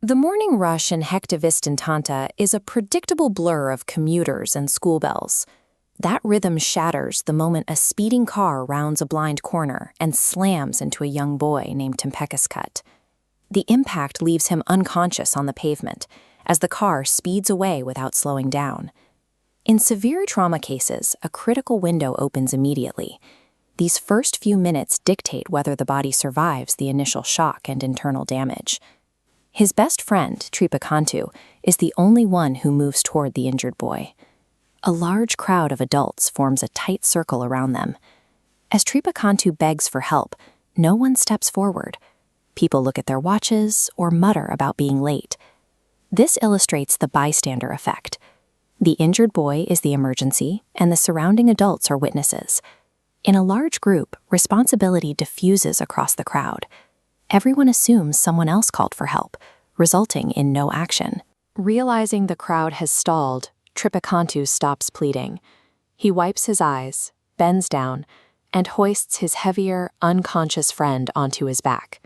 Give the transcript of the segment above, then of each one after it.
The morning rush in Hektivistentanta is a predictable blur of commuters and school bells. That rhythm shatters the moment a speeding car rounds a blind corner and slams into a young boy named Tempekheskut. The impact leaves him unconscious on the pavement as the car speeds away without slowing down. In severe trauma cases, a critical window opens immediately. These first few minutes dictate whether the body survives the initial shock and internal damage. His best friend, Tripekantu, is the only one who moves toward the injured boy. A large crowd of adults forms a tight circle around them. As Tripekantu begs for help, no one steps forward. People look at their watches or mutter about being late. This illustrates the bystander effect. The injured boy is the emergency, and the surrounding adults are witnesses. In a large group, responsibility diffuses across the crowd. Everyone assumes someone else called for help, resulting in no action. Realizing the crowd has stalled, Tripekantu stops pleading. He wipes his eyes, bends down, and hoists his heavier, unconscious friend onto his back.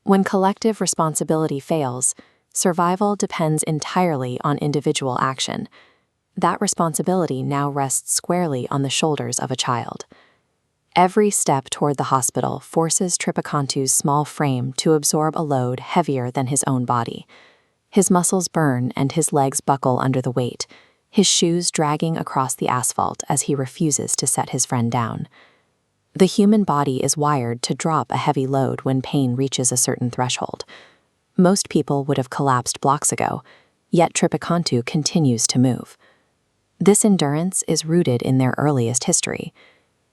When collective responsibility fails, survival depends entirely on individual action. That responsibility now rests squarely on the shoulders of a child. Every step toward the hospital forces Tripekantu's small frame to absorb a load heavier than his own body. His muscles burn and his legs buckle under the weight, his shoes dragging across the asphalt as he refuses to set his friend down. The human body is wired to drop a heavy load when pain reaches a certain threshold. Most people would have collapsed blocks ago, yet Tripekantu continues to move. This endurance is rooted in their earliest history.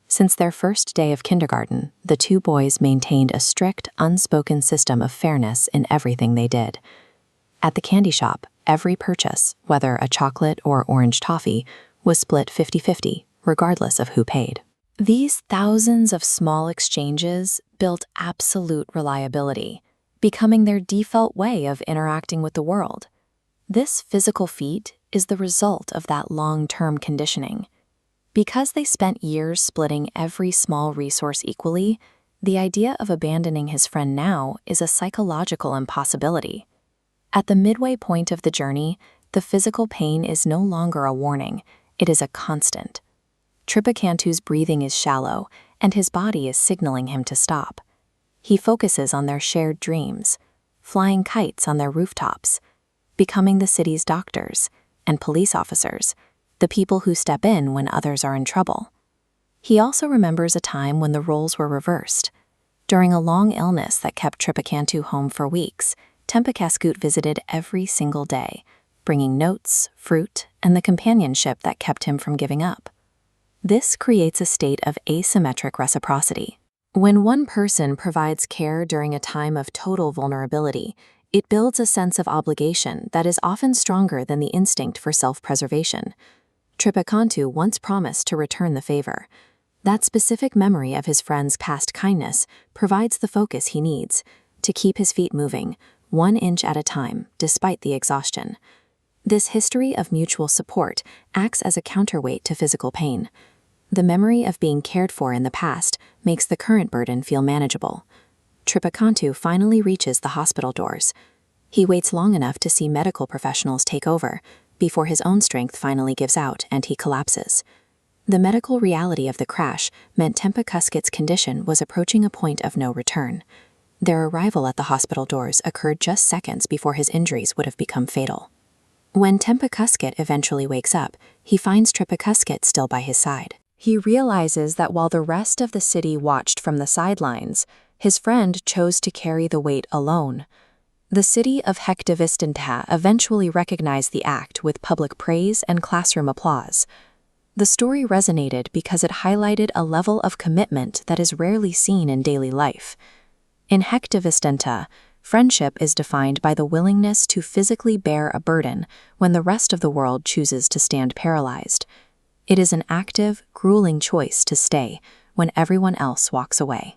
Since their first day of kindergarten, the two boys maintained a strict, unspoken system of fairness in everything they did. At the candy shop, every purchase, whether a chocolate or orange toffee, was split 50-50, regardless of who paid. These thousands of small exchanges built absolute reliability, becoming their default way of interacting with the world. This physical feat is the result of that long-term conditioning. Because they spent years splitting every small resource equally, the idea of abandoning his friend now is a psychological impossibility. At the midway point of the journey, the physical pain is no longer a warning, it is a constant. Tripekantu's breathing is shallow, and his body is signaling him to stop. He focuses on their shared dreams, flying kites on their rooftops, becoming the city's doctors and police officers, the people who step in when others are in trouble. He also remembers a time when the roles were reversed. During a long illness that kept Tripekantu home for weeks, Tempekheskut visited every single day, bringing notes, fruit, and the companionship that kept him from giving up. This creates a state of asymmetric reciprocity. When one person provides care during a time of total vulnerability, it builds a sense of obligation that is often stronger than the instinct for self-preservation. Tripekantu once promised to return the favor. That specific memory of his friend's past kindness provides the focus he needs to keep his feet moving, 1 inch at a time, despite the exhaustion. This history of mutual support acts as a counterweight to physical pain. The memory of being cared for in the past makes the current burden feel manageable. Tripekantu finally reaches the hospital doors. He waits long enough to see medical professionals take over, before his own strength finally gives out and he collapses. The medical reality of the crash meant Tempekheskut's condition was approaching a point of no return. Their arrival at the hospital doors occurred just seconds before his injuries would have become fatal. When Tempekheskut eventually wakes up, he finds Tripekantu still by his side. He realizes that while the rest of the city watched from the sidelines, his friend chose to carry the weight alone. The city of Hektivistentanta eventually recognized the act with public praise and classroom applause. The story resonated because it highlighted a level of commitment that is rarely seen in daily life. In Hektivistentanta, friendship is defined by the willingness to physically bear a burden when the rest of the world chooses to stand paralyzed. It is an active, grueling choice to stay when everyone else walks away.